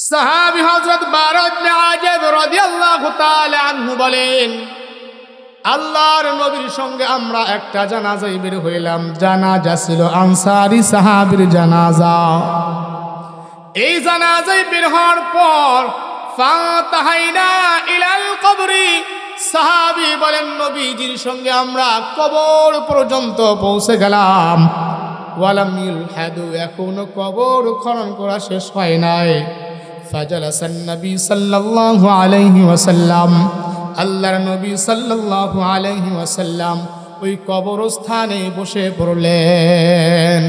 সাহাবী হযরত বারা ইবনে আযিব রাদিয়াল্লাহু তাআলা আনহু বলেন, আল্লাহর নবীর সঙ্গে আমরা একটা জানাজায় বের হইলাম। জানাজা ছিল আনসারী সাহাবীর জানাজা। এই জানাজায় বের হওয়ার পর ফাতাহাইনা ইলাল কবরি, সাহাবী বলেন নবীজির সঙ্গে আমরা কবর পর্যন্ত পৌঁছে গেলাম। ওয়ালাম ইউলহাদু, এখনো কবর খনন করা শেষ হয় নাই। ফাজালাসান নবী সাল্লাল্লাহু আলাইহি ওয়াসাল্লাম, আল্লাহর নবী সাল্লাল্লাহু আলাইহি ওয়াসাল্লাম ওই কবরস্থানে বসে পড়লেন।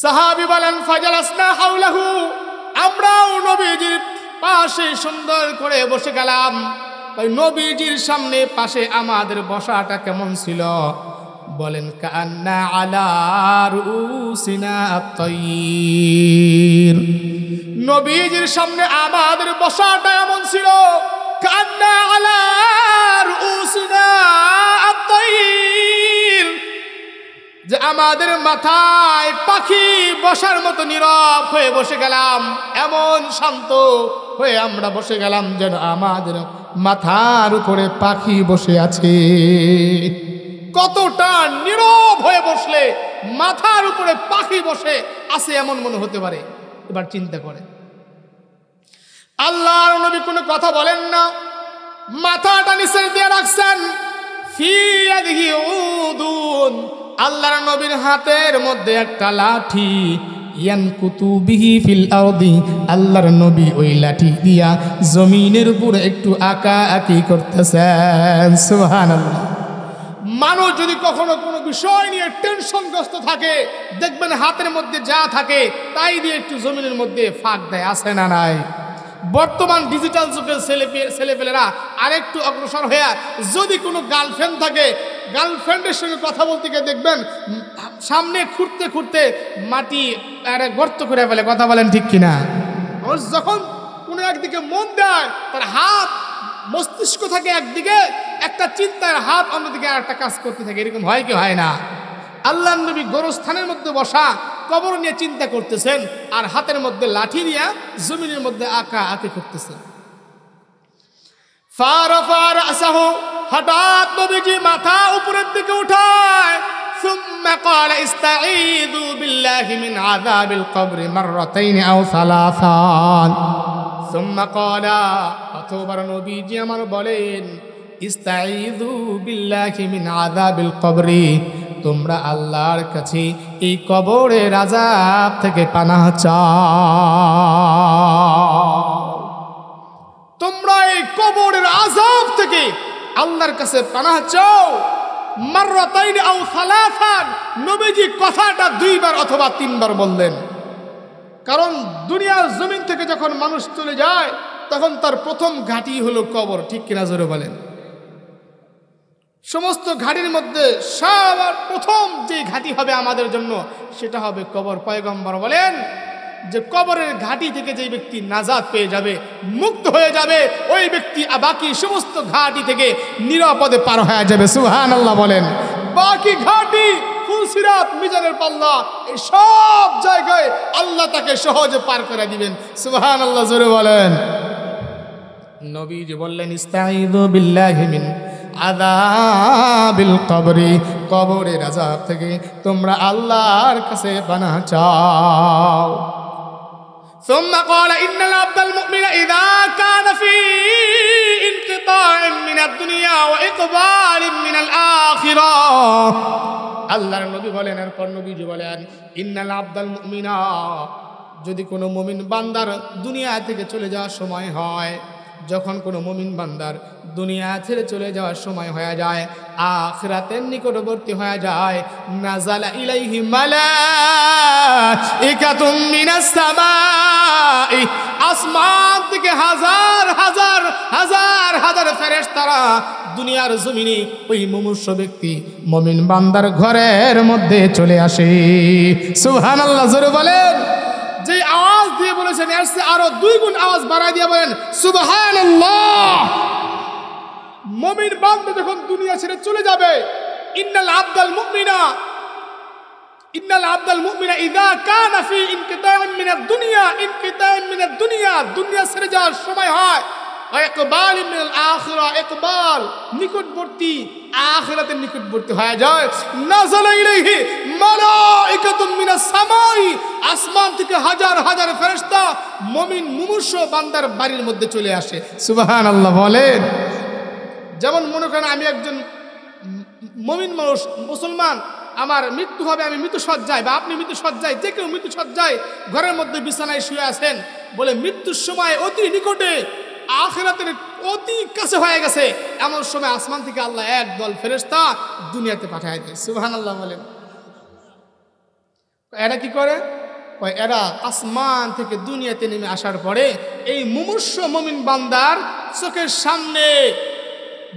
সাহাবী বলেন ফাজালাসনা হাওলাহু, আমরাও নবীজির পাশে সুন্দর করে বসে গেলাম। ওই নবীজির সামনে পাশে আমাদের বসাটা কেমন ছিল বলেন, কান্না আলা রুসিনা আত-তায়র, নবীজির সামনে আমাদের বসাটা এমন ছিল কান্না আলা রুসিনা আত-তায়র, যে আমাদের মাথায় পাখি বসার মতো নীরব হয়ে বসে গেলাম। এমন শান্ত হয়ে আমরা বসে গেলাম যেন আমাদের মাথার উপরে পাখি বসে আছে। কতটা নীরব হয়ে বসলে মাথার উপরে পাখি বসে আছে এমন মনে হতে পারে। এবার চিন্তা করেন, আল্লাহর নবী কোনো কথা বলেন না, মাথাটা নিচে দিয়ে রাখছেন। ফি ইয়াদিহি উদুন, আল্লাহর নবীর হাতের মধ্যে একটা লাঠি। ইয়ানকুতু বিহি ফিল আরদি, আল্লাহর নবী ওই লাঠি দিয়া জমিনের উপরে একটু আঁকাআঁকি করতেছেন। সুবহানাল্লাহ। মানুষ যদি কখনো কোনো বিষয় নিয়ে টেনশনগ্রস্ত থাকে, দেখবেন হাতের মধ্যে যা থাকে তাই দিয়ে একটু জমিনের মধ্যে ফাঁক দেয়, আছে না নাই? বর্তমান ডিজিটাল যুগের ছেলেপেলেরা আরেকটু অগ্রসর হয়ে যদি কোনো গার্লফ্রেন্ড থাকে, গার্লফ্রেন্ডের সঙ্গে কথা বলতে গিয়ে দেখবেন সামনে খুঁড়তে খুঁড়তে মাটি গর্ত করে ফেলে। কথা বলেন ঠিক কিনা? যখন কোনো একদিকে মন দেয়, তার হাত মস্তিষ্ক থাকে একদিকে, একটা চিন্তার হাত অন্যদিকে আর একটা কাজ করতে থাকে। এরকম হয় কি হয় না? আল্লাহর নবী গোরস্থানের মধ্যে বসা কবর নিয়ে চিন্তা করতেছেন, আর হাতের মধ্যে লাঠি নিয়ে জমিনের মধ্যে আঁকাআঁকি করতেছেন। ফারাফা রাসাহু, হঠাৎ নবীজি মাথা উপরের দিকে উঠায়। সুম্মা ক্বালা ইস্তাঈযু বিল্লাহি মিন আযাবিল কবরি মাররাতাইন আও সালাসান। সুম্মা ক্বালা, অতঃপর নবীজি আমার বলেন, ইস্তাঈযু বিল্লাহি মিন আযাবিল কবরি, তোমরা আল্লাহর কাছে এই কবরের আযাব থেকে পানাহ চাও। তোমরা এই কবরের আযাব থেকে আল্লাহর কাছে পানাহ চাও। মাররাতাইন আও সালাসান, নবীজি কথাটা দুইবার অথবা তিনবার বললেন। কারণ দুনিয়ার জমিন থেকে যখন মানুষ চলে যায় তখন তার প্রথম ঘাঁটি হলো কবর। ঠিক কিনা জোরে বলেন? সমস্ত ঘাটির মধ্যে সবার প্রথম যে ঘাঁটি হবে আমাদের জন্য সেটা হবে কবর। পয়গম্বর বলেন যে কবরের ঘাঁটি থেকে যে ব্যক্তি নাজাত পেয়ে যাবে, মুক্ত হয়ে যাবে, ওই ব্যক্তি বাকি সমস্ত ঘাঁটি থেকে নিরাপদে পার হয়ে যাবে। সুবহানাল্লাহ বলেন। বাকি ঘাঁটি, ফুলসিরাত, মিজানের পাল্লা, এই সব জায়গায় আল্লাহ তাকে সহজে পার করে দিবেন। সুবহানাল্লাহ জোরে বলেন। নবীজি বললেন, ইস্তাঈযু বিল্লাহি মিন আযাবিল কবরি, কবরের আযাব থেকে তোমরা আল্লাহর কাছে পানাহ চাও। সুম্মা ক্বালা ইন্নাল আবদাল মুমিনা ইযা কানা ফি ইনকিতাইন মিনাদ দুনিয়া ওয়া ইকবালিন মিনাল আখিরাহ। আল্লাহর নবী বলেন, এরপর নবীজি বলেন, ইন্নাল আবদাল মুমিনা, যদি কোনো মুমিন বান্দার দুনিয়া থেকে চলে যাওয়ার সময় হয়, যখন কোনো মুমিন বান্দার দুনিয়া ছেড়ে চলে যাওয়ার সময় হয়ে যায়, আখিরাতের নিকটবর্তী হয়ে যায়, নাযালা ইলাইহি মালাইকাতুম মিনাস সামাই, আসমান থেকে হাজার হাজার হাজার হাজার ফেরেশতারা দুনিয়ার জমিনে ওই মুমূর্ষু ব্যক্তি মুমিন বান্দার ঘরের মধ্যে চলে আসে। সুবহানাল্লাহ জোরে বলেন। যে আওয়াজ দিয়ে বলেছেন এর চেয়ে আরো 2 গুণ আওয়াজ বাড়ায় দিয়ে বলেন সুবহানাল্লাহ। মুমিন বান্দা যখন দুনিয়া ছেড়ে চলে যাবে, ইন্নাল আবদাল মুমিনা ইযা কানা ফি ইনকিতাইন মিনাদ দুনিয়া, ইনকিতাইন মিনাদ দুনিয়া ছেড়ে যাওয়ার সময় হয়, ইকবাল মিনাল আখিরা, ইকবাল নিকটবর্তী, আখিরাতের নিকটবর্তী হয়ে যায়। নাযালা ইলাইহি মালাইকাতুম মিনাস সামাই, আসমান থেকে হাজার হাজার ফেরেশতা মুমিন মুমূর্ষ বান্দার বাড়ির মধ্যে চলে আসে। সুবহানাল্লাহ বলেন। যেমন মনে করেন আমি একজন মুমিন মানুষ, মুসলমান, আমার মৃত্যু হবে, আমি মৃত্যু সজ্জায়, বা আপনি মৃত্যু সজ্জায়, যে কেউ মৃত্যু সজ্জায় ঘরের মধ্যে বিছানায় শুয়ে আছেন, বলে মৃত্যুর সময় অতি নিকটে, আখিরাতের অতি কাছে হয়ে গেছে, এমন সময় আসমান থেকে আল্লাহ একদল ফেরেশতা দুনিয়াতে পাঠায় দেয়। সুবহানাল্লাহ বলেন। এরা কি করে? এরা আসমান থেকে দুনিয়াতে নেমে আসার পরে এই মুমূর্ষ মুমিন বান্দার চোখের সামনে,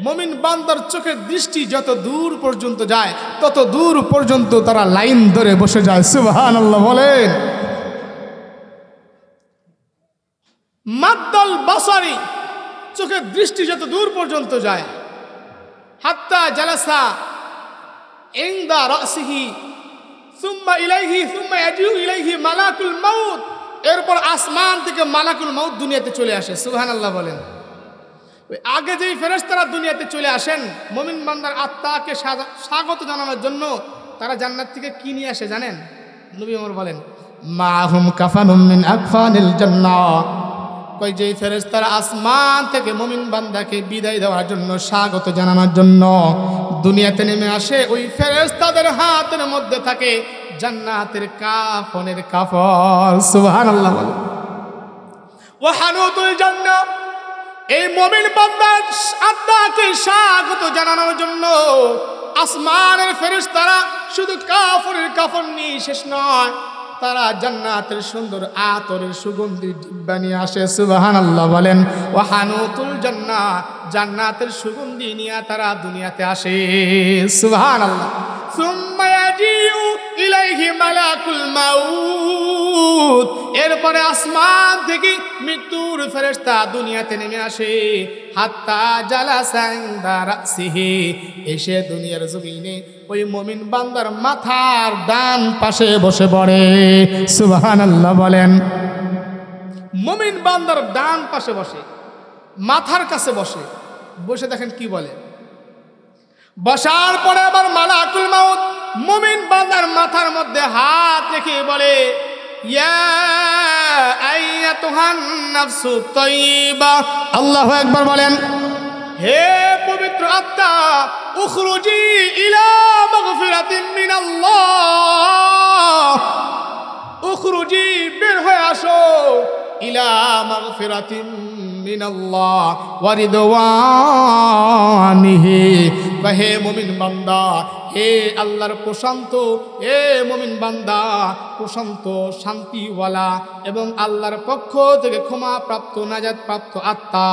মুমিন বান্দার চোখের দৃষ্টি যত দূর পর্যন্ত যায় তত দূর পর্যন্ত তারা লাইন ধরে বসে যায়। সুবহানাল্লাহ বলেন। মাদ্দাল বাসারি, চোখের দৃষ্টি যত দূর পর্যন্ত যায়, হাত্তা জালাসা ইনদা রাসিহি সুম্মা ইলাইহি সুম্মা ইয়াজিউ ইলাইহি মালাকুল মাউত, এরপর আসমান থেকে মালাকুল মাউত দুনিয়াতে চলে আসে। সুবহানাল্লাহ বলেন। আগে যেই ফেরেশতারা দুনিয়াতে চলে আসেন মুমিন বান্দার আত্মাকে স্বাগত জানানোর জন্য, তারা জান্নাত থেকে কি নিয়ে আসে জানেন? নবী ওমর বলেন, মাহুম কাফানুম মিন আকফানিল জান্নাহ। কই যেই ফেরেশতারা আসমান থেকে মুমিন বান্দাকে বিদায় দেওয়ার জন্য, স্বাগত জানানোর জন্য দুনিয়াতে নেমে আসে, ওই ফেরেশতাদের হাতের মধ্যে থাকে জান্নাতের কাফনের কাফন। সুবহানাল্লাহ বলেন। ওয়া হানুতুল জান্নাহ, এই মুমিন বান্দার আত্মাকে স্বাগত জানানোর জন্য আসমানের ফেরেশতারা শুধু কাফনের কাফন নিয়ে শেষ নয়, তারা জান্নাতের সুন্দর আতরের সুগন্ধি ডিব্বা নিয়ে আসে। সুবহানাল্লাহ বলেন। ওয়া হানুতুল জান্নাহ, জান্নাতের সুগন্ধি নিয়ে তারা দুনিয়াতে আসে। সুবহানাল্লাহ। সুম্মা ইয়াজিউ ইলাইহি মালাকুল মাউত, এরপরে আসমান থেকে মৃত্যুর ফেরেশতা দুনিয়াতে নেমে আসে। হাত্তা জালাসা ইনদা রাসিহি, এসে দুনিয়ার জমিনে ওই মুমিন বান্দার মাথার ডান পাশে বসে পড়ে। সুবহানাল্লাহ বলেন। মুমিন বান্দার ডান পাশে বসে, মাথার কাছে বসে, বসে দেখেন কি বলে। বসার পরে আবার মালাকুল মাউত মুমিন বান্দার মাথার মধ্যে হাত রেখে বলে, ইয়া আইয়াতুহান নাফসুত তাইয়্যিবা। আল্লাহু আকবার বলেন। হে পবিত্র আত্মা, উখরুজি ইলা মাগফিরাতিন মিনাল্লাহ, উখরুজি, বের হয়ে আসো, ইলা মাগফিরাতিন মিনাল্লাহ ওয়া রিদওয়ানিহি। হে মুমিন বান্দা, হে আল্লাহর প্রশান্ত, হে মুমিন বান্দা, প্রশান্ত শান্তিওয়ালা এবং আল্লাহর পক্ষ থেকে ক্ষমা প্রাপ্ত নাজাত প্রাপ্ত আত্মা,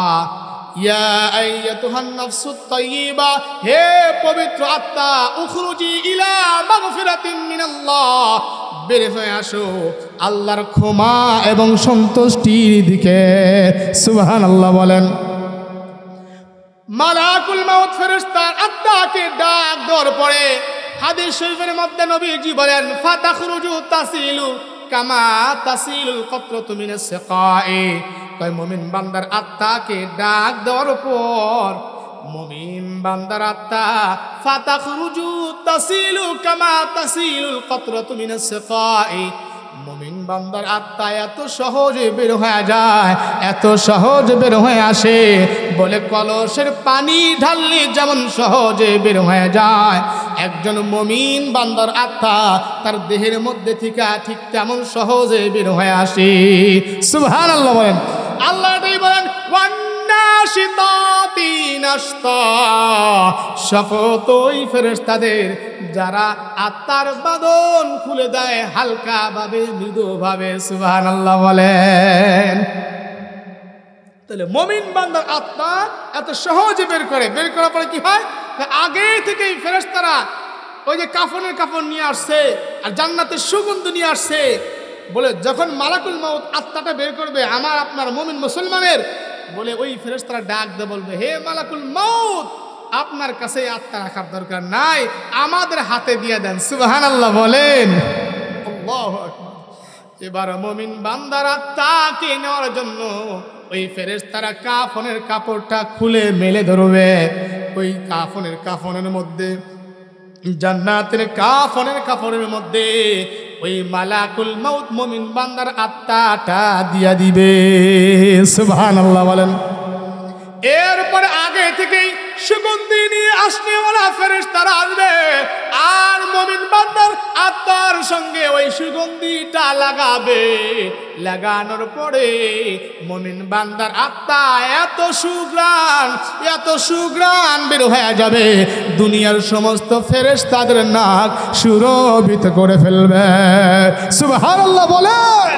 ইয়া আইয়াতুহান নাফসুত তাইয়্যিবা, হে পবিত্র আত্মা, উখরুজি ইলা মাগফিরাতিন মিনাল্লাহ, বের হয়ে আসো আল্লাহর ক্ষমা এবং সন্তুষ্টির দিকে। সুবহানাল্লাহ বলেন। মালাকুল মাউত ফেরেশতার আত্মাকে ডাক দেওয়ার পরে হাদিস শরীফের মধ্যে নবীজি বলেন, ফাতাখরুজু তাসিলু কামা তাসিলুল কতরাতু মিনাস সিকায়ে। কয় মুমিন বান্দার আত্মাকে ডাক দেওয়ার পর মুমিন বান্দার আত্মা ফাতাখরুজু তাসিলু কামা তাসিলুল কতরাতু মিনাস সিকায়ে, মুমিন বান্দার আত্মা এত সহজে বের হয়ে যায়, এত সহজ বের হয়ে আসে, বলে কলসের পানি ঢাললে যেমন সহজে বের হয়ে যায়, একজন মুমিন বান্দার আত্মা তার দেহের মধ্যে থেকে ঠিক তেমন সহজে বের হয়ে আসে। সুবহানাল্লাহ বলেন। আল্লাহ এটাই বলেন, ওয়ান্নাশিতাতি নাশতা, শপথ ওই ফেরেশতাদের যারা আত্মার বাঁধন খুলে দেয় হালকা ভাবে, মৃদু ভাবে। সুবহানাল্লাহ বলেন। তাহলে মুমিন বান্দার আত্মা এত সহজে বের করার পরে কি হয়? আগে থেকেই ফেরেশতারা ওই যে কাফনের কাফন নিয়ে আসছে আর জান্নাতের সুগন্ধ নিয়ে আসছে, বলে যখন মালাকুল মাউত আত্মাটা বের করবে আমার আপনার মুমিন মুসলমানের, বলে ওই ফেরেশতারা ডাক দিয়ে বলবে, হে মালাকুল মাউত, আপনার কাছে আত্মা রাখার দরকার নাই, আমাদের হাতে দিয়ে দেন। সুবহানাল্লাহ বলেন। আল্লাহু আকবার। এবার মুমিন বান্দার আত্মাকে নেওয়ার জন্য ওই ফেরেশতারা কাফনের কাপড়টা খুলে মেলে ধরবে। ওই কাফনের মধ্যে, জান্নাতের কাফনের মধ্যে ওই মালাকুল মউত মুমিন বান্দার আত্মাটা দিয়া দিবে। সুবহানাল্লাহ বলেন। এরপরে আগে থেকেই সুগন্ধি নিয়ে আসনেওয়ালা ফেরেশতারা আসবে, আর মুমিন বান্দার আত্মার সঙ্গে ওই সুগন্ধিটা লাগাবে। লাগানোর পরে মুমিন বান্দার আত্মা এত সুঘ্রাণ বের হয়ে যাবে, দুনিয়ার সমস্ত ফেরেশতাদের নাক সুরভিত করে ফেলবে। সুবহানাল্লাহ বলেন।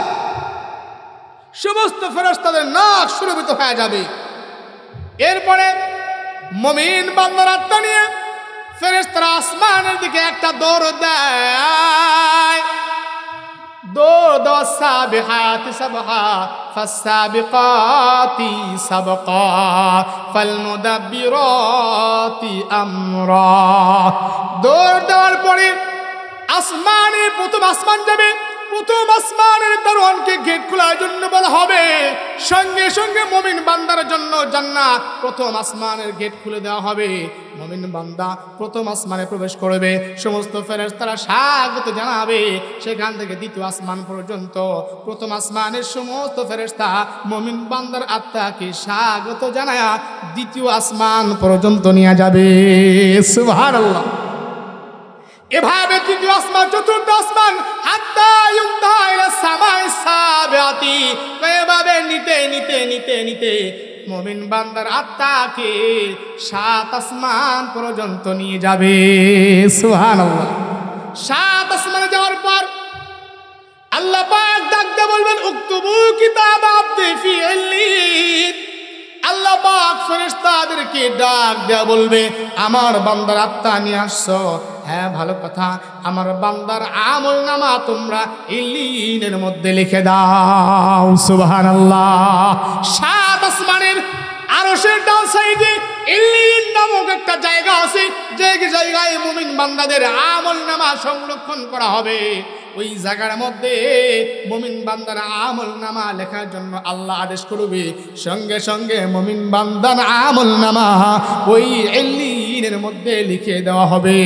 সমস্ত ফেরেশতাদের নাক সুরভিত হয়ে যাবে। এরপরে মুমিন বান্দার আত্মা নিয়ে ফেরেশতারা আসমানের দিকে একটা দৌড় দেয়। দৌড় দেওয়া সাবিহাতি সাবহা ফাসসাবিকাতি সাবকা ফালমুদাব্বিরাতি আমরা। দৌড় দেওয়ার পরে আসমানে প্রথম আসমান যাবে। প্রথম আসমানের দারোয়ানকে গেট খোলার জন্য বলা হবে। সঙ্গে সঙ্গে মুমিন বান্দার জন্য জান্নাত প্রথম আসমানের গেট খুলে দেওয়া হবে। মুমিন বান্দা প্রথম আসমানে প্রবেশ করবে, সমস্ত ফেরেশতারা স্বাগত জানাবে। সেখান থেকে দ্বিতীয় আসমান পর্যন্ত প্রথম আসমানের সমস্ত ফেরেশতা মুমিন বান্দার আত্মাকে স্বাগত জানায়া দ্বিতীয় আসমান পর্যন্ত নিয়ে যাবে। সুবহানাল্লাহ। এভাবে তৃতীয় আসমান, চতুর্থ আসমান, হাত্তা ইউনতাহা ইলা সামাই সাবিআতি, এভাবে নিতে নিতে নিতে নিতে মুমিন বান্দার আত্মাকে 7 আসমান পর্যন্ত নিয়ে যাবে। সুবহানাল্লাহ। 7 আসমানে যাওয়ার পর আল্লাহ পাক ডাকতে বলবেন, উকতুবু কিতাব আবদি ফি ইল্লিয়িন। আল্লাহ পাক ফেরেশতাদেরকে ডাক দেয়া বলবে, আমার বান্দার আত্মা নিয়ে আসছো, হ্যাঁ ভালো কথা, আমার বান্দার আমলনামা তোমরা ইল্লিনের মধ্যে লিখে দাও। সুবহানাল্লাহ। 7 আসমানের আরশের ডান সাইডে ইল্লিন নামক একটা জায়গা আছে, যে জায়গায় মুমিন বান্দাদের আমলনামা সংরক্ষণ করা হবে। ওই জায়গার মধ্যে মুমিন বান্দার আমলনামা লেখার জন্য আল্লাহ আদেশ করবে। সঙ্গে সঙ্গে মুমিন বান্দার আমলনামা ওই ইল্লিনের মধ্যে লিখে দেওয়া হবে।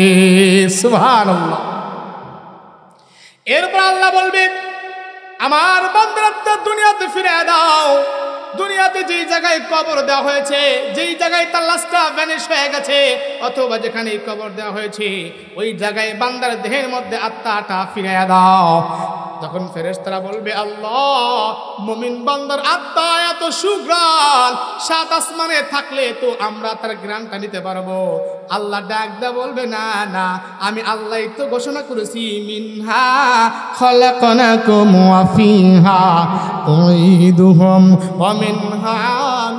সুবহানাল্লাহ। এরপর আল্লাহ বলবে, আমার বান্দার আত্মা দুনিয়াতে ফিরে দাও। দুনিয়াতে যেই জায়গায় কবর দেওয়া হয়েছে, যেই জায়গায় তার লাশটা ভ্যানিশ হয়ে গেছে, অথবা যেখানে কবর দেওয়া হয়েছে ওই জায়গায় বান্দার দেহের মধ্যে আত্মাটা ফিরিয়ে দাও। তখন ফেরেশতারা বলবে, আল্লাহ, মুমিন বান্দার আত্মা এত সুঘ্রাণ, 7 আসমানে থাকলে তো আমরা তার ঘ্রাণটা নিতে পারবো। আল্লাহ ডাক দা বলবে, না না, আমি আল্লাহই তো ঘোষণা করেছি, মিনহা খলাকনাকুম ওয়া ফিহা উইদুহুম ওয়া মিনহা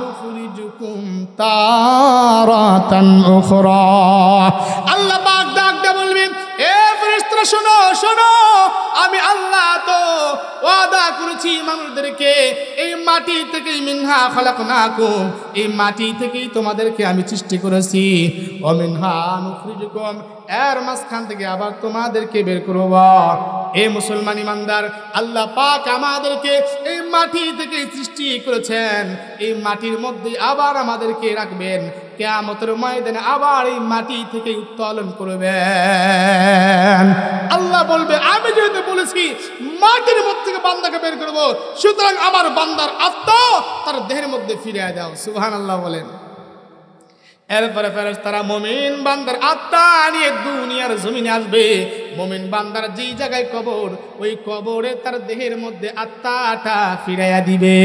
নুখরিজুকুম তারাতান উখরা। আল্লাহ পাক ডাক দা বলবে, এ ফেরেশতারা শোনো শোনো, আমি আল্লাহ তো ওয়াদা করেছি মানুষদেরকে, এই মাটি থেকেই মিনহা খলাকনাকুম, এই মাটি থেকেই তোমাদেরকে আমি সৃষ্টি করেছি, ওয়া মিনহা নুখরিজুকুম, এর মাঝখান থেকে আবার তোমাদেরকে বের করব। এই মুসলমান ইমানদার, আল্লাহ পাক আমাদেরকে এই মাটি থেকে সৃষ্টি করেছেন, এই মাটির মধ্যে আবার আমাদেরকে রাখবেন, কিয়ামতের ময়দানে আবার এই মাটি থেকে উত্তোলন করবেন। আল্লাহ বলবে, আমি যেহেতু বলেছি মাটির মধ্যে থেকে বান্দাকে বের করব, সুতরাং আমার বান্দার আত্মা তার দেহের মধ্যে ফিরিয়ে দাও। সুবহানাল্লাহ বলেন। এরপরে ফেরেশতারা মুমিন বান্দার আত্মা নিয়ে দুনিয়ার জমিনে আসবে। মুমিন বান্দার যেই জায়গায় কবর, ওই কবরে তার দেহের মধ্যে আত্মাটা ফিরাইয়া দিবে।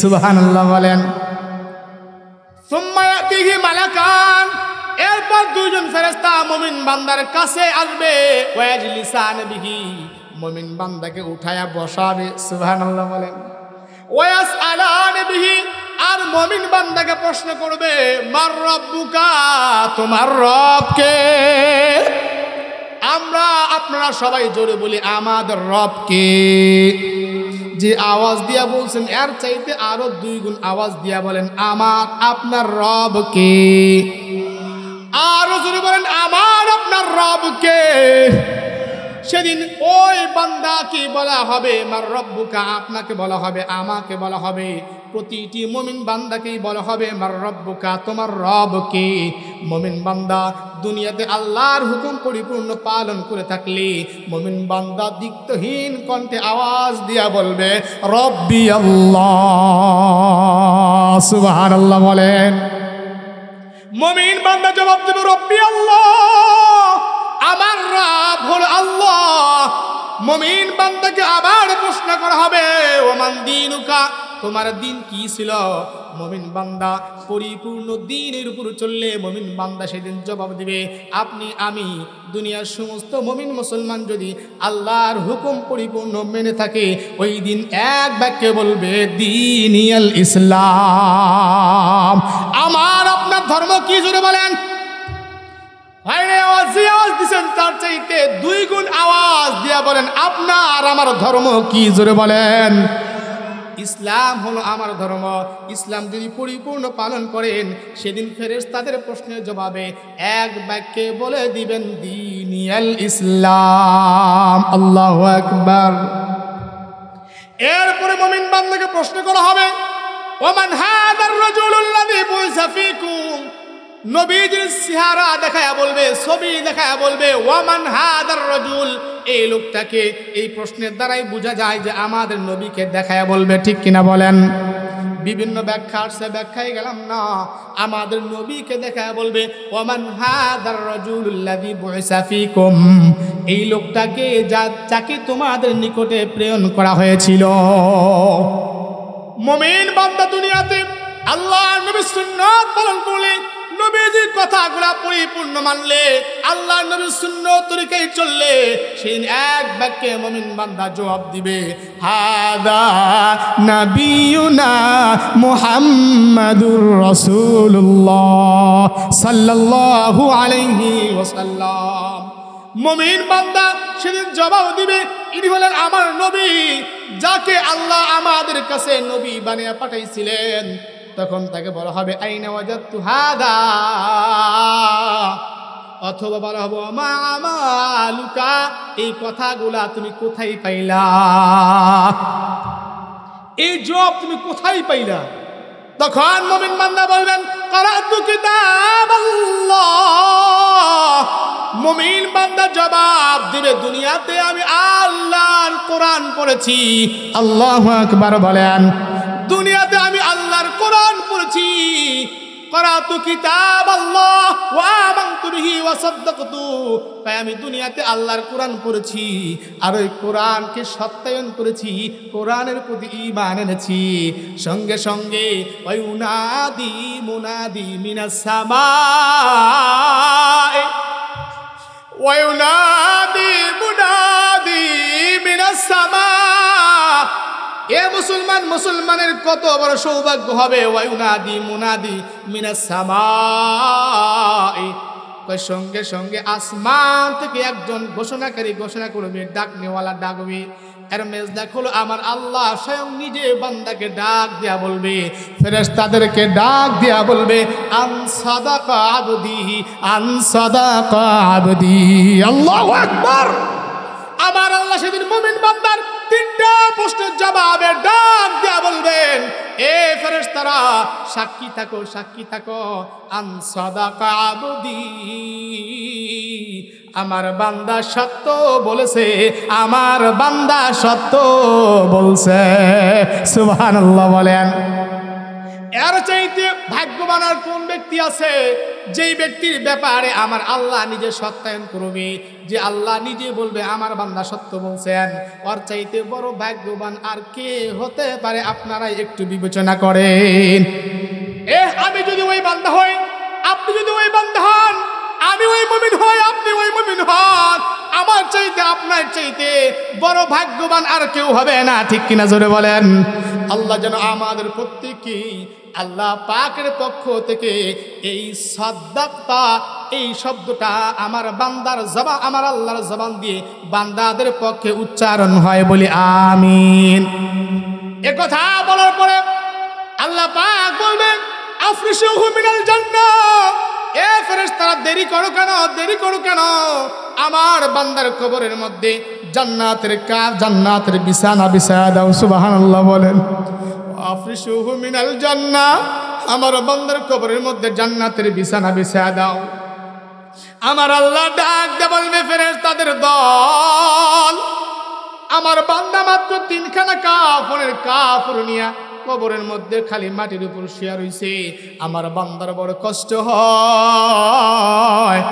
সুবহানাল্লাহ বলেন। সুম্মা ইয়াতিহি মালাকান, এরপর 2 জন ফেরেশতা মুমিন বান্দার কাছে আসবে। ওয়াজলিসান বিহি, মুমিন বান্দাকে উঠায়া বসাবে। সুবহানাল্লাহ বলেন। ওয়াসআলান বিহি, আর মুমিন বান্দাকে প্রশ্ন করবে, মার রব্বুকা, তোমার রব কে? আমরা আপনারা সবাই জোরে বলি, আমাদের রব কে? যে আওয়াজ দিয়া বলছেন এর চাইতে আরো 2 গুণ আওয়াজ দিয়া বলেন, আমার আপনার রব কে? আরো জোরে বলেন, আমার আপনার রব কে? সেদিন ওই বান্দাকে বলা হবে মার রব্বুকা, আপনাকে বলা হবে, আমাকে বলা হবে, প্রতিটি মুমিন বান্দাকেই বলা হবে মার রব্বুকা, তোমার রব কে। মুমিন বান্দা দুনিয়াতে আল্লাহর হুকুম পরিপূর্ণ পালন করে থাকলে মুমিন বান্দা দিক্তহীন কণ্ঠে আওয়াজ দিয়া বলবে রব্বি আল্লাহ। সুবহানাল্লাহ বলেন। মুমিন বান্দা জবাব দেবে রব্বি আল্লাহ, আমার রব হলো আল্লাহ। মুমিন বান্দাকে আবার প্রশ্ন করা হবে ওমান দীনুকা, তোমার দিন কি ছিল? মুমিন বান্দা পরিপূর্ণ দ্বীনের উপর চললে মুমিন বান্দা সেদিন জবাব দিবে আপনি আমি দুনিয়ার সমস্ত মুমিন মুসলমান যদি আল্লাহর হুকুম পরিপূর্ণ মেনে থাকে ওই দিন এক বাক্যে বলবে দীনিয়াল ইসলাম। আমার আপনার ধর্ম কি জোরে বলেন? আওয়াজ দিচ্ছেন তার চাইতে 2 গুণ আওয়াজ দিয়া বলেন আপনার আমার ধর্ম কি জোরে বলেন? ইসলাম হলো আমার ধর্ম। ইসলাম যদি পরিপূর্ণ পালন করেন সেদিন ফেরেশতাদের প্রশ্নের জবাবে এক বাক্যে বলে দিবেন দীনিয়াল ইসলাম। আল্লাহু আকবার। এরপরে মুমিন বান্দাকে প্রশ্ন করা হবে ওমান হাদার রাজুলুল্লাযী বুইসা ফীকুম, নবীজির চেহারা দেখায়া বলবে, ছবি দেখায়া বলবে ওয়ামান হাদার রাজুল, এই লোকটাকে। এই প্রশ্নের দ্বারাই বোঝা যায় যে আমাদের নবীকে দেখায়া বলবে, ঠিক কিনা বলেন? বিভিন্ন ব্যাখ্যা আসছে, ব্যাখ্যায় গেলাম না। আমাদের নবীকে দেখায়া বলবে ওয়ামান হাদার রাজুলুল্লাযী বুইসা ফীকুম, এই লোকটাকে যাকে তোমাদের নিকটে প্রেরণ করা হয়েছিল। মুমিন বান্দা দুনিয়াতে আল্লাহর নবীর সুন্নাত পালন করলে, নবীজির কথাগুলা পরিপূর্ণ মানলে, আল্লাহ নবীর সুন্নাত তরিকায় চললে সেই এক বাক্যে মুমিন বান্দা জবাব দিবে হাদা নবিয়ুনা মুহাম্মাদুর রাসূলুল্লাহ সাল্লাল্লাহু আলাইহি ওয়াসাল্লাম। মুমিন বান্দা সেদিন জবাব দিবে ইনি হলেন আমার নবী, যাকে আল্লাহ আমাদের কাছে নবী বানিয়ে পাঠাইছিলেন। তখন তাকে বলা হবে আইনা ওয়াজাদতু হাদা, অথবা বলা হবে মা আমালুকা, এই কথাগুলা তুমি কোথায় পাইলা? এই জবাব তুমি কোথায় পাইলা? তখন মুমিন বান্দা বলবেন ক্বরাতু কিতাবাল্লাহ। মুমিন বান্দা জবাব দিবে দুনিয়াতে আমি আল্লাহর কোরআন পড়েছি। আল্লাহু আকবার বলেন। দুনিয়াতে আমি আল্লাহর কোরআন পড়েছি। ক্বরাতু কিতাবাল্লাহ ওয়া আমানতু বিহি ওয়া সাদ্দাকতু, তাই আমি দুনিয়াতে আল্লাহর কোরআন পড়েছি আর ওই কোরআনকে সত্যায়ন করেছি, কোরআনের প্রতি ঈমান এনেছি। সঙ্গে সঙ্গে ওয়া ইউনাদি মুনাদি মিনাস সামাই, ওয়া ইউনাদি মুনাদি মিনাস সামা। এ মুসলমান, মুসলমানের কত বড় সৌভাগ্য হবে ওয়া ইউনাদি মুনাদি মিনাস সামাই, সঙ্গে সঙ্গে আসমান থেকে একজন ঘোষণাকারী ঘোষণা করবে, ডাকনেওয়ালা ডাকবে। এর মেজদাক হলো আমার আল্লাহ স্বয়ং নিজে বান্দাকে ডাক দেয়া বলবে, ফেরেশতাদেরকে ডাক দেয়া বলবে আন সাদাকা আবদি, আন সাদাকা আবদি। আল্লাহু আকবার। আমার আল্লাহ সেদিন মুমিন বান্দার 3টা প্রশ্নের জবাবে ডাক দেয়া বলবেন এ ফেরেশতারা সাক্ষী থাকো, সাক্ষী থাকো, আন সাদাকা আবদি, আমার বান্দা সত্য বলেছে, আমার বান্দা সত্য বলছে। সুবহানাল্লাহ বলেন। এর চাইতে ভাগ্যবান আর কোন ব্যক্তি আছে যেই ব্যক্তির ব্যাপারে আমার আল্লাহ নিজে সত্যায়ন করবে, যে আল্লাহ নিজে বলবে আমার বান্দা সত্য বলছেন। ওর চাইতে বড় ভাগ্যবান আর কে হতে পারে? আপনারাই একটু বিবেচনা করেন। আমি যদি ওই বান্দা হই, আপনি যদি ওই বান্দা হন, আমি ওই মুমিন হই, আপনি ওই মুমিন হন, আমার চাইতে আপনার চাইতে বড় ভাগ্যবান আর কেউ হবে না, ঠিক কিনা জোরে বলেন? আল্লাহ যেন আমাদের প্রত্যেককে আল্লাহ পাকের পক্ষ থেকে এই সাদাক্তা, এই শব্দটা আমার বান্দার জবান, আমার আল্লাহর জবান দিয়ে বান্দাদের পক্ষে উচ্চারণ হয় বলি আমিন। এ কথা বলার পরে আল্লাহ পাক বলবেন আফরিশুহু মিনাল জান্নাহ, এ ফেরেশতারা দেরি করো কেন, দেরি করো কেন, আমার বান্দার কবরের মধ্যে জান্নাতের বিছানা বিছায়া দাও। সুবহানাল্লাহ বলেন। আফরিশুহু মিনাল জান্নাহ, আমার বান্দার কবরের মধ্যে জান্নাতের বিছানা বিছায়া দাও। আমার আল্লাহ ডাক দিয়ে বলবে, ফেরেশতাদের দল, আমার বান্দা মাত্র 3খানা কাফর নিয়া কবরের মধ্যে খালি মাটির উপর শুয়ে রইছে। আমার বান্দার বড় কষ্ট হয়,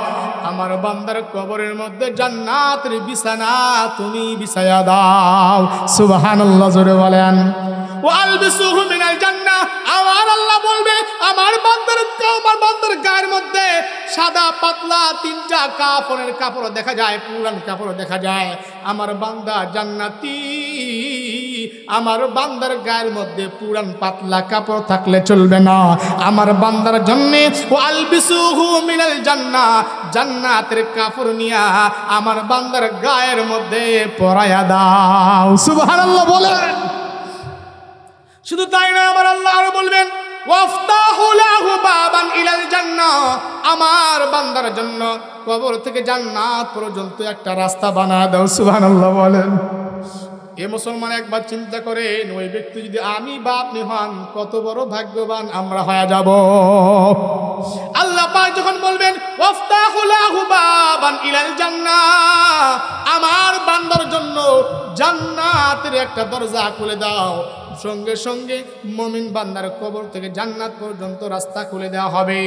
আমার বান্দার কবরের মধ্যে জান্নাতের বিছানা তুমি বিছায়া দাও। সুবহানাল্লাহ জোরে বলেন। ওয়ালবিসুহু মিনাল জান্নাহ, আমার আল্লাহ বলবে, আমার বান্দার গায়ের মধ্যে সাদা পাতলা 3টা কাপড় দেখা যায়, পুরান কাপড় দেখা যায়। আমার বান্দা জান্নাতি, আমার বান্দার গায়ের মধ্যে পুরান পাতলা কাপড় থাকলে চলবে না। আমার বান্দার জন্য ওয়ালবিসুহু মিনাল জান্নাহ, জান্নাতের কাপড় নিয়া আমার বান্দার গায়ের মধ্যে পরায়া দাও। সুবহানাল্লাহ বলেন। শুধু তাই না, আমার আল্লাহ আরো বলবেন, ওয়াফতাহু লাহু বাবান ইলাল জান্নাহ, আমার বান্দার জন্য কবর থেকে জান্নাত পর্যন্ত একটা রাস্তা বানায় দাও। সুবহানাল্লাহ বলেন। এ মুসলমান একবার চিন্তা করেন, ওই ব্যক্তি যদি আমি বা আপনি হন, কত বড় ভাগ্যবান আমরা হয়ে যাব। আল্লাহ পাক যখন বলবেন ওয়াফতাহু লাহু বাবান ইলাল জান্নাহ, আমার বান্দার জন্য জান্নাতের একটা দরজা খুলে দাও, সঙ্গে সঙ্গে মুমিন বান্দার কবর থেকে জান্নাত পর্যন্ত রাস্তা খুলে দেওয়া হবে।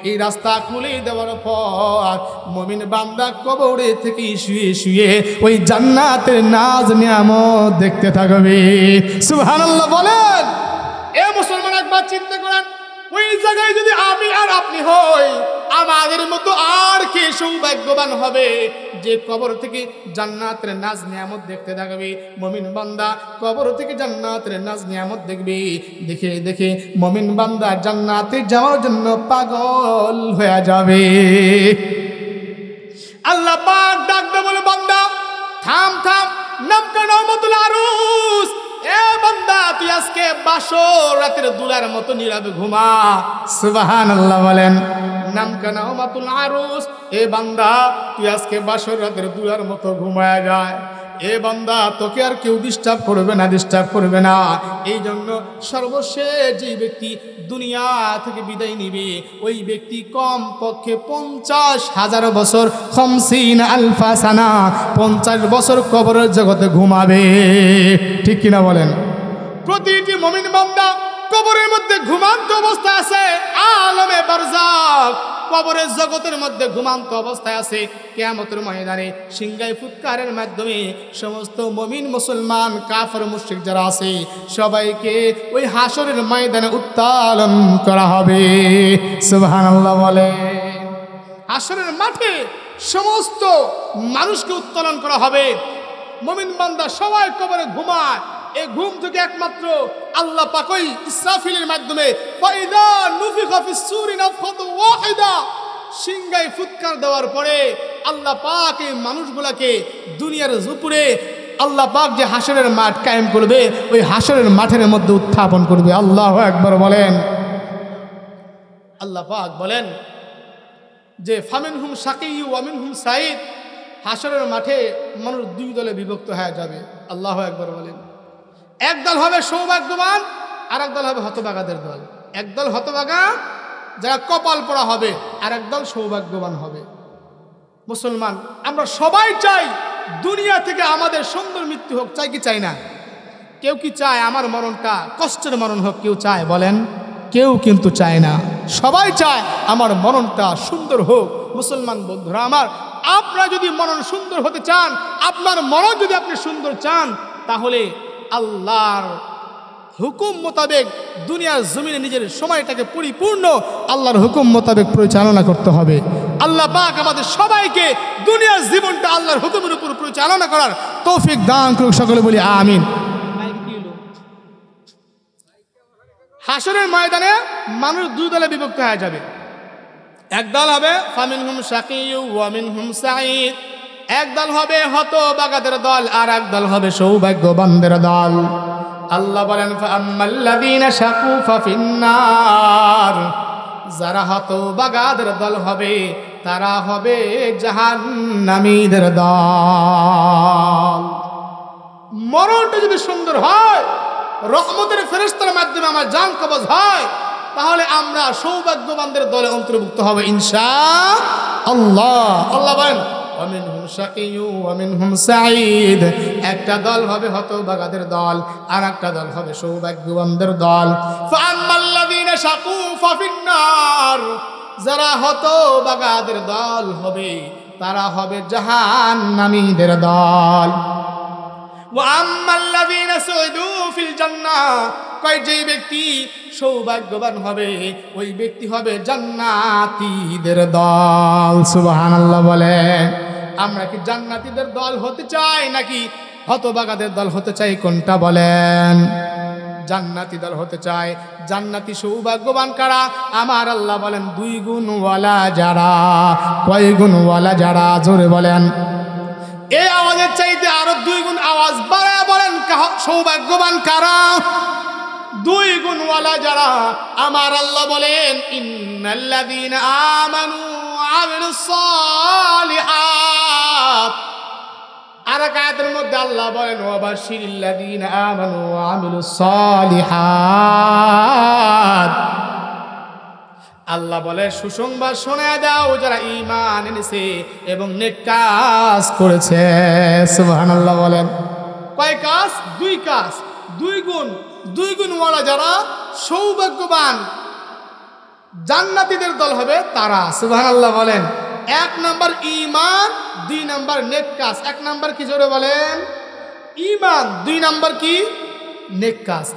এই রাস্তা খুলে দেওয়ার পর মুমিন বান্দা কবরে থেকে শুয়ে শুয়ে ওই জান্নাতের নাজ নিয়ামত দেখতে থাকবে। সুবহানাল্লাহ বলেন। এ মুসলমান একবার চিন্তা করেন, ওই জায়গায় যদি আমি আর আপনি হই, আমাদের মতো আর কে সৌভাগ্যবান হবে যে কবর থেকে জান্নাতের নাজ নিয়ামত দেখতে থাকবে। মুমিন বান্দা কবর থেকে জান্নাতের নাজ নিয়ামত দেখবে, দেখে দেখে মুমিন বান্দা জান্নাতে যাওয়ার জন্য পাগল হয়ে যাবে। আল্লাহ পাক ডাক দিয়ে বলে, বান্দা থাম থাম, নামকা নামাতুল আরুস, এ বান্দা তুই আজকে বাসর রাতের দুলার মতো নীরবে ঘুমা। সুবহানাল্লাহ বলেন। নামকা নামাতুল আরুস, এ বান্দা তুই আজকে বাসর রাতের দুলার মতো ঘুমায়া যায়। এ বান্দা তোকে আর কেউ ডিস্টার্ব করবে না। এই জন্য সর্বশেষ যে ব্যক্তি দুনিয়া থেকে বিদায় নিবে, ওই ব্যক্তি কম পক্ষে 50,000 বছর, 50 আলফা সানা, 50 বছর কবরের জগতে ঘুমাবে। ঠিক কিনা বলেন? প্রতিটি মুমিন বান্দা কবরের মধ্যে ঘুমান্ত অবস্থায় আছে, আলমে বারজাখ কবরের জগতের মধ্যে ঘুমান্ত অবস্থায় আছে। কিয়ামতের ময়দানে সিংগাই ফুৎকারের মাধ্যমে সমস্ত মুমিন মুসলমান কাফের মুশরিক যারা আছে সবাইকে ওই হাসরের ময়দানে উত্তোলন করা হবে। সুবহানাল্লাহ বলে। হাসরের মাঠে সমস্ত মানুষকে উত্তোলন করা হবে। মুমিন বান্দা সবাই কবরে ঘুমায়, এই ঘুম থেকে একমাত্র আল্লাহ পাক ওই ইসরাফিলের মাধ্যমে ফাইদা নুফিখা ফিস সূরি নাফখাতু ওয়াহিদা, সিংগায় ফুৎকার দেওয়ার পরে আল্লাহ পাক এই মানুষগুলোকে দুনিয়ার উপরে আল্লাহ পাক যে হাসরের মাঠ কায়েম করবে, ওই হাসরের মাঠের মধ্যে উত্থাপন করবে। আল্লাহু আকবার বলেন। আল্লাহ পাক বলেন যে ফামিনহুম শাকিয়্যু ওয়া মিনহুম সাঈদ, হাসরের মাঠে মানুষ 2 দলে বিভক্ত হয়ে যাবে। আল্লাহু আকবার বলেন। এক দল হবে সৌভাগ্যবান, আর এক দল হবে হতভাগাদের দল। এক দল হতভাগা যারা কপাল পোড়া হবে, আর এক দল সৌভাগ্যবান হবে। মুসলমান আমরা সবাই চাই দুনিয়া থেকে আমাদের সুন্দর মৃত্যু হোক, চাই কি চাই না? কেউ কি চায় আমার মরণটা কষ্টের মরণ হোক? কেউ চায় বলেন? কেউ কিন্তু চায় না। সবাই চায় আমার মরণটা সুন্দর হোক। মুসলমান বন্ধুরা আমার, আপনারা যদি মরণ সুন্দর হতে চান, আপনার মরণ যদি আপনি সুন্দর চান, তাহলে আল্লাহর হুকুম মোতাবেক দুনিয়ার জমিনে নিজের সময়টাকে পরিপূর্ণ আল্লাহর হুকুম মোতাবেক পরিচালনা করতে হবে। আল্লাহ পাক আমাদের সবাইকে দুনিয়ার জীবনটা আল্লাহর হুকুমের উপর পরিচালনা করার তৌফিক দান করুক। সকলে বলি আমিন। হাসরের ময়দানে মানুষ 2 দলে বিভক্ত হয়ে যাবে। এক দল হবে ফামিনহুম শাকিয়্যু ওয়া মিনহুম সাঈদ, এক দল হবে হতভাগাদের দল, আর এক দল হবে সৌভাগ্যবানদের দল। আল্লাহ বলেন ফাআম্মাল্লাযীনা শাকু ফাফিন্নার, যারা হতভাগাদের দল হবে তারা হবে জাহান্নামীদের দল। মরণটা যদি সুন্দর হয়, রহমতের ফেরেশতার মাধ্যমে আমার জান কবজ হয়, তাহলে আমরা সৌভাগ্যবানদের দলে অন্তর্ভুক্ত হবে ইনশাআল্লাহ। আল্লাহ বলেন ওয়ামিনহুম শাকিয়্যুন ওয়া মিনহুম সাঈদ। একটা দল হবে হতভাগাদের দল, আর একটা দল হবে সৌভাগ্যবানদের দল। ফাআম্মাল্লাযীনা শাকু ফাফিন্নার। যারা হতভাগাদের দল হবে তারা হবে জাহান্নামীদের দল। ওয়াম্মাল্লাযীনা সুইদু ফিল জান্নাহ। কয় যে ব্যক্তি সৌভাগ্যবান হবে ওই ব্যক্তি হবে জান্নাতীদের দল। সুবহানাল্লাহ বলে। আমরা কি জান্নাতীদের দল হতে চাই নাকি হতভাগাদের দল হতে চাই? কোনটা বলেন? জান্নাতি দল হতে চাই। জান্নাতি সৌভাগ্যবান কারা? আমার আল্লাহ বলেন 2 গুণওয়ালা যারা। কয় গুণওয়ালা যারা? জোরে বলেন। এই আওয়াজের চাইতে আরো 2 গুণ আওয়াজ বাড়ায় বলেন সৌভাগ্যবান কারা? 2 গুণওয়ালা যারা। আমার আল্লাহ বলেন ইন্নাল্লাযীনা আমানু ওয়া আমিলুস সালিহাত। আর এক আয়াতের মধ্যে আল্লাহ বলেন ওয়াবাশশিরিল্লাযীনা আমানু ওয়া আমিলুস সালিহাত। আল্লাহ বলে সুসংবাদ শোনায় দাও যারা ঈমান এনেছে এবং নেক কাজ করেছে। সুবহানাল্লাহ বলেন। কয় কাজ? 2 কাজ, 2 গুণ। 2 গুণওয়ালা যারা সৌভাগ্যবান জান্নাতীদের দল হবে তারা। সুবহানাল্লাহ বলেন। 1 নাম্বার ঈমান, 2 নাম্বার নেক কাজ। 1 নাম্বার কি জোরে বলেন? ঈমান। 2 নাম্বার কি? নেক কাজ।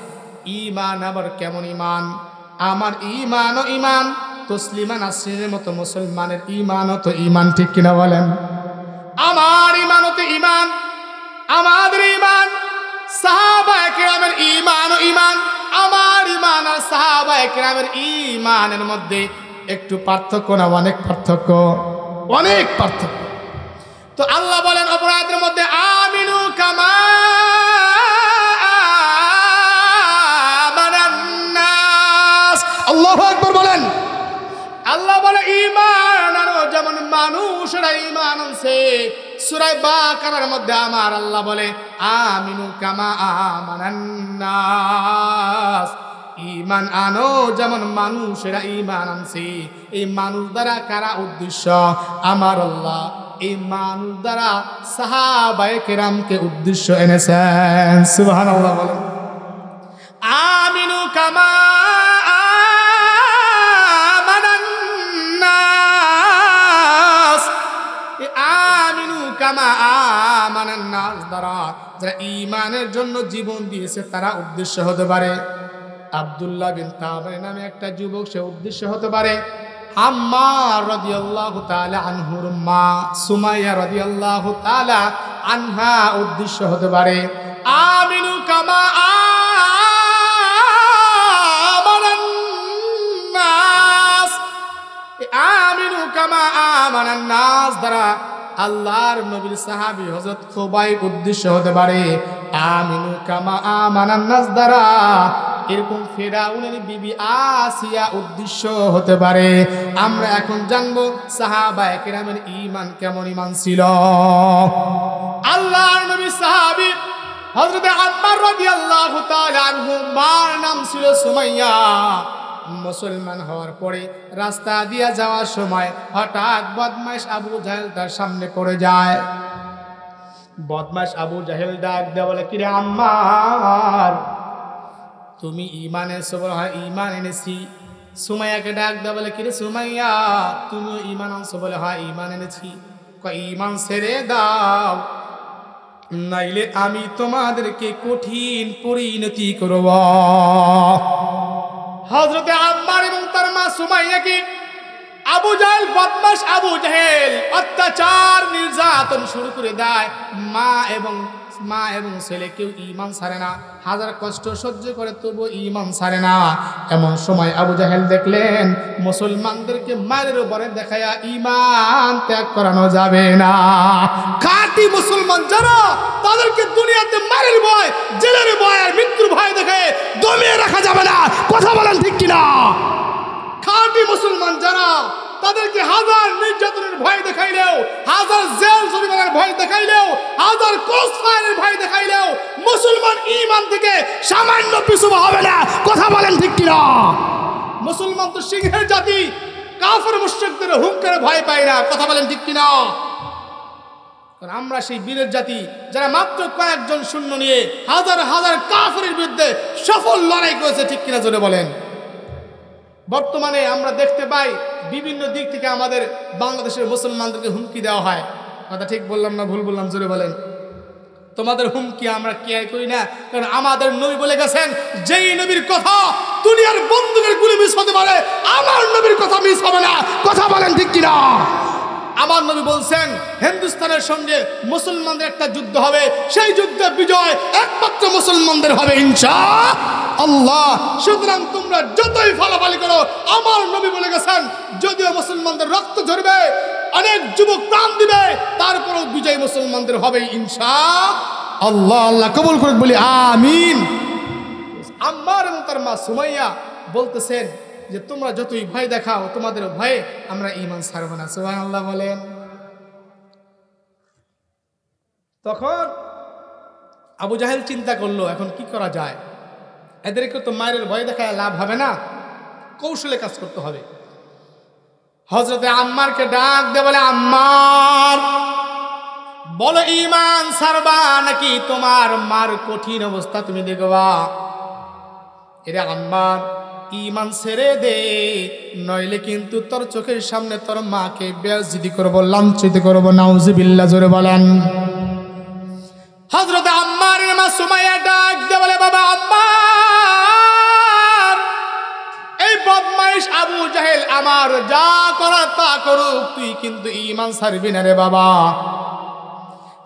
ঈমান আবার কেমন ঈমান? আমার ঈমানও ঈমান, তসলিমান আসরিনের মতো মুসলমানের ঈমানও তো ঈমান, ঠিক কিনা বলেন? আমার ঈমানও তো ঈমান, আমাদের ঈমান সাহাবায়ে কেরামের ঈমান ও ঈমান। আমার ঈমান আর সাহাবায়ে কেরামের ঈমানের মধ্যে একটু পার্থক্য না? অনেক পার্থক্য, অনেক পার্থক্য। তো আল্লাহ বলেন অপরাধের মধ্যে আমিনু কামা আমানান নাস। আল্লাহু আকবার বলেন। আল্লাহ বলে ঈমান আনো যেমন মানুষরা ঈমান আনছে। সূরা বাকারার মধ্যে আমার আল্লাহ বলে আমিনু কামা আমানান নাস। ঈমান আনো যেমন মানুষেরা ঈমান আনছে। এই মানুষ দ্বারা কারা উদ্দেশ্য? আমার আল্লাহ এই মানুষ দ্বারা সাহাবায়ে কেরামকে উদ্দেশ্য এনেছেন। সুবহানাল্লাহ বলেন। আমিনু কামা আমানান নাস। আমিনু কামা আমানান নাস দ্বারা যারা ঈমানের জন্য জীবন দিয়েছে তারা উদ্দেশ্য হতে পারে। আব্দুল্লাহ বিন তাবাই নামে একটা যুবক, সে উদ্দেশ্য হতে পারে। আম্মার রাদিয়াল্লাহু তাআলা আনহুর মা সুমাইয়া রাদিয়াল্লাহু তাআলা আনহা উদ্দেশ্য হতে পারে। আমিনু কামা আমানান নাস। আমিনু কামা আমানান নাস দ্বারা আল্লাহর নবীর সাহাবী হযরত খুবাইব উদ্দেশ্য হতে পারে। আমিনু কামা আমানান নাস দ্বারা এরকম ফেরাউনের বিবি আসিয়া উদ্দেশ্য হতে পারে। আমরা এখন জানবো সাহাবায়ে কেরামের ঈমান কেমন ঈমান ছিল। আল্লাহর নবী সাহাবী হযরত আম্মার রাদিয়াল্লাহু তাআলা আনহু, মার নাম ছিল সুমাইয়া। মুসলমান হওয়ার পরে রাস্তা দিয়ে যাওয়ার সময় হঠাৎ বদমাশ আবু জাহেল তার সামনে পড়ে যায়। বদমাশ আবু জাহেল ডাক দেয়া বলে, কিরে আম্মার, তুমি ঈমান এনেছো? বলে হয় ঈমান এনেছি। সুমাইয়াকে ডাক দেয়া বলে, কিরে সুমাইয়া, তুমিও ঈমান আনছো? বলে হয় ঈমান এনেছি। কয় ঈমান ছেড়ে দাও, নাইলে আমি তোমাদেরকে কঠিন পরিণতি করব। হযরতে আম্মার এবং তার মা সুমাইয়াকে আবু জাহেল, বদমাশ আবু জাহেল অত্যাচার নির্যাতন শুরু করে দেয়। মা এবং ছেলে কেউ ঈমান ছাড়ে না, হাজার কষ্ট সহ্য করে তবু ঈমান ছাড়ে না। এমন সময় আবু জাহেল দেখলেন মুসলমানদেরকে মারের উপরে দেখায়া ঈমান ত্যাগ করানো যাবে না। খাঁটি মুসলমান যারা, তাদেরকে দুনিয়াতে মারের ভয়, জেলের ভয় আর মৃত্যুর ভয় দেখে দমিয়ে রাখা যাবে না। কথা বলেন ঠিক কিনা? খাঁটি মুসলমান মুসলমান যারা তাদেরকে হাজার নির্যাতনের ভয় দেখাইলেও, হাজার জেল জরিমানার ভয় দেখাইলেও, হাজার ক্রসফায়ারের ভয় দেখাইলেও মুসলমান ঈমান থেকে সামান্য পিছু হবে না। কথা বলেন ঠিক কিনা? মুসলমান তো সিংহের জাতি, কাফের মুশরিকদের হুঙ্কারে ভয় পায় না। কথা বলেন ঠিক কিনা? কারণ আমরা সেই বীরের জাতি যারা মাত্র কয়েকজন সৈন্য নিয়ে হাজার হাজার কাফেরের বিরুদ্ধে সফল লড়াই করেছে। ঠিক কিনা জোরে বলেন? বর্তমানে আমরা দেখতে পাই বিভিন্ন দিক থেকে আমাদের বাংলাদেশের মুসলমানদেরকে হুমকি দেওয়া হয়। কথা ঠিক বললাম না ভুল বললাম? জোরে বলেন। তোমাদের হুমকি আমরা কেয়ার করি না, কারণ আমাদের নবী বলে গেছেন, যেই নবীর কথা দুনিয়ার বন্দুকের গুলি মিস হতে পারে, আমার নবীর কথা মিস হবে না। কথা বলেন ঠিক কিনা? আমার নবী বলছেন, হিন্দুস্তানের সঙ্গে মুসলমানদের একটা যুদ্ধ হবে, সেই যুদ্ধে বিজয় একমাত্র মুসলমানদের হবে ইনশাআল্লাহ। সুতরাং তোমরা যতই ফালাফালি করো, আমার নবী বলে গেছেন, যদিও মুসলমানদের রক্ত ঝরবে, অনেক যুবক প্রাণ দিবে, তারপরেও বিজয় মুসলমানদের হবে ইনশাআল্লাহ। আল্লাহ কবুল করুক, বলি আমিন। আম্মার এবং তার মা সুমাইয়া বলতেছেন যে তোমরা যতই ভয় দেখাও, তোমাদের ভয়ে আমরা ঈমান ছাড়ব না। সুবহানাল্লাহ বলেন। তখন আবু জাহেল চিন্তা করলো, এখন কি করা যায়? এদেরকে তো মায়ের ভয় দেখায় লাভ হবে না, কৌশলে কাজ করতে হবে। হযরতে আম্মারকে ডাক দিয়ে বলে, আম্মার বলো, ঈমান ছাড়বা নাকি তোমার মার কঠিন অবস্থা তুমি দেখবা? এরে আম্মার, ঈমান ছেড়ে দে, নইলে কিন্তু তোর চোখের সামনে তোর মাকে বেইজ্জতি করব, লাঞ্ছিত করব। নাউজুবিল্লাহ, জোরে বলেন। হযরত আম্মারের মা সুমাইয়া ডাক দিয়ে বলে, বাবা আম্মার, এই বদমাইশ আবু জাহেল আমার যা করার তা করুক, তুই কিন্তু ঈমান ছাড়বি না রে বাবা।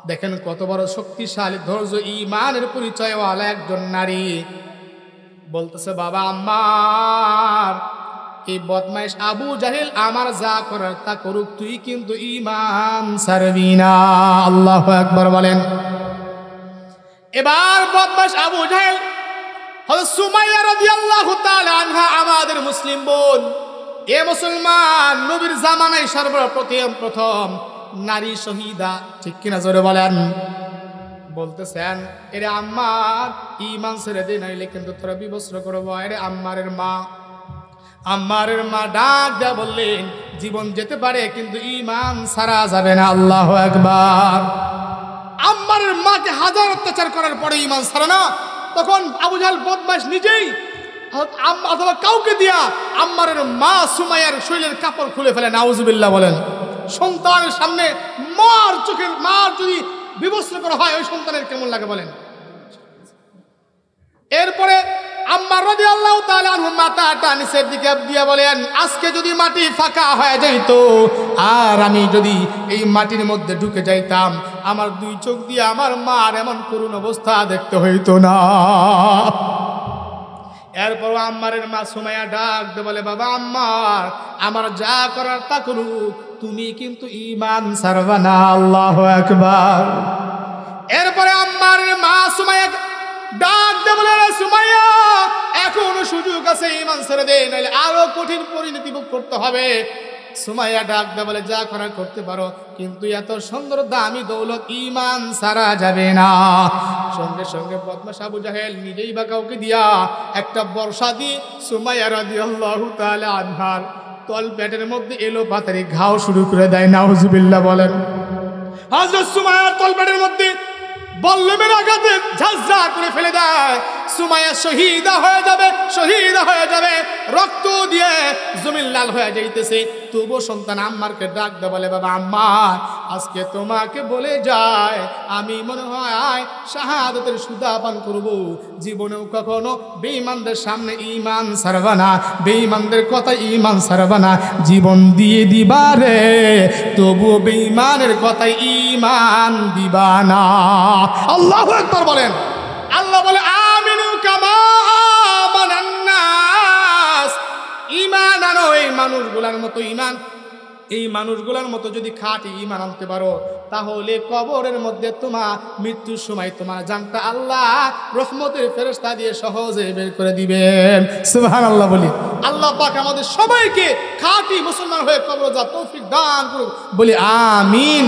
দেখেন কত বড় শক্তিশালী, ধৈর্য, ঈমানের পরিচয়ওয়ালা একজন নারী। বলতেছে, বাবা আম্মার, এই বদমাইশ আবু জাহেল আমার যা করার তা করুক, তুই কিন্তু ঈমান ছাড়বি না। আল্লাহু আকবার বলেন। এবার বদমাইশ আবু জাহেল, হযরত সুমাইয়া রাদিয়াল্লাহু তাআলা আনহা, আমাদের মুসলিম বোন, এ মুসলমান নবীর জামানায় সর্বপ্রথম নারী শহীদা। ঠিক কিনা জোরে বলেন? বলতেছেন, এরে আম্মার, ঈমান ছেড়ে দে, নাইলে কিন্তু তোরা বিবস্ত্র করব। এরে আম্মারের মা ডাক দেয়া বললেন, জীবন যেতে পারে কিন্তু ঈমান ছাড়া যাবে না। আল্লাহু আকবার। আম্মারের মাকে হাজার অত্যাচার করার পরে ঈমান ছাড়ে না, তখন আবু জাহেল বদমাশ নিজেই অথবা কাউকে দিয়া আম্মারের মা সুমাইয়ার শরীরের কাপড় খুলে ফেলে। নাউজুবিল্লাহ বলেন। সন্তানের সামনে মার যদি বিবস্ত্র করা হয়, ওই সন্তানের কেমন লাগে বলেন? এরপরে আম্মার রাদিয়াল্লাহু তাআলা আনহু মাথাটা নিচের দিকে দিয়ে বলেন, আজকে যদি মাটি ফাঁকা হয়ে যাইত আর আমি যদি এই মাটির মধ্যে ঢুকে যাইতাম, আমার দুই চোখ দিয়ে আমার মার এমন করুণ অবস্থা দেখতে হইতো না। এরপর আম্মারের মা সুমাইয়া ডাক দিয়ে বলে, বাবা আম্মার, আমার যা করার তা করুক, তুমি কিন্তু ঈমান ছাড়বা না। আল্লাহু আকবার। এরপরে আম্মারের মা সুমাইয়া ডাক দিয়ে বলে, সুমাইয়া, এখনো সুযোগ আছে, ঈমান ছেড়ে দে, নাহলে আরো কঠিন পরিণতি ভোগ করতে হবে। সুমাইয়া ডাক দিয়ে বলে, যা করার করতে পারো, কিন্তু এত সুন্দর দামি দৌলত ঈমান ছাড়া যাবে না। সঙ্গে সঙ্গে বদমাশ আবু জাহেল নিজেই বা কাউকে দিয়া একটা বর্ষা দিয়ে সুমাইয়া রাদিয়াল্লাহু তাআলা আনহার তল পেটের মধ্যে এলো পাতারি ঘাও শুরু করে দেয়। নাউজুবিল্লাহ বলেন। হযরত সুমাইয়ার তল পেটের মধ্যে বল্লমের আঘাতে ঝাঁঝরা করে ফেলে দেয়। সুমাইয়া শহীদা হয়ে যাবে, রক্ত দিয়ে জমিন লাল হয়ে যাইতেছে। তবু সন্তান আম্মারকে ডাক দে বলে, বাবা আম্মার, আজকে তোমাকে বলে যায়, আমি মনে হয় শাহাদাতের সুধা পান করব, জীবনেও কখনো বেঈমানদের সামনে ঈমান ছাড়বা না, বেঈমানদের কথা ঈমান ছাড়বা না, জীবন দিয়ে দিবা রে, তবু বেঈমানের কথায় ঈমান দিবা না। আল্লাহু আকবার বলেন। আল্লাহ বলে, আমিনু কামা আমানান নাস, ঈমান আনো এই মানুষগুলোর মতো ঈমান এই মানুষগুলোর মতো যদি খাঁটি ঈমান আনতে পারো, তাহলে কবরের মধ্যে তোমার মৃত্যুর সময় তোমার জানটা আল্লাহ রহমতের ফেরেশতা দিয়ে সহজে বের করে দিবেন। সুবহানাল্লাহ বলি। আল্লাহ পাক আমাদের সবাইকে খাঁটি মুসলমান হয়ে কবরে যাওয়ার তৌফিক দান করুন, বলি আমিন।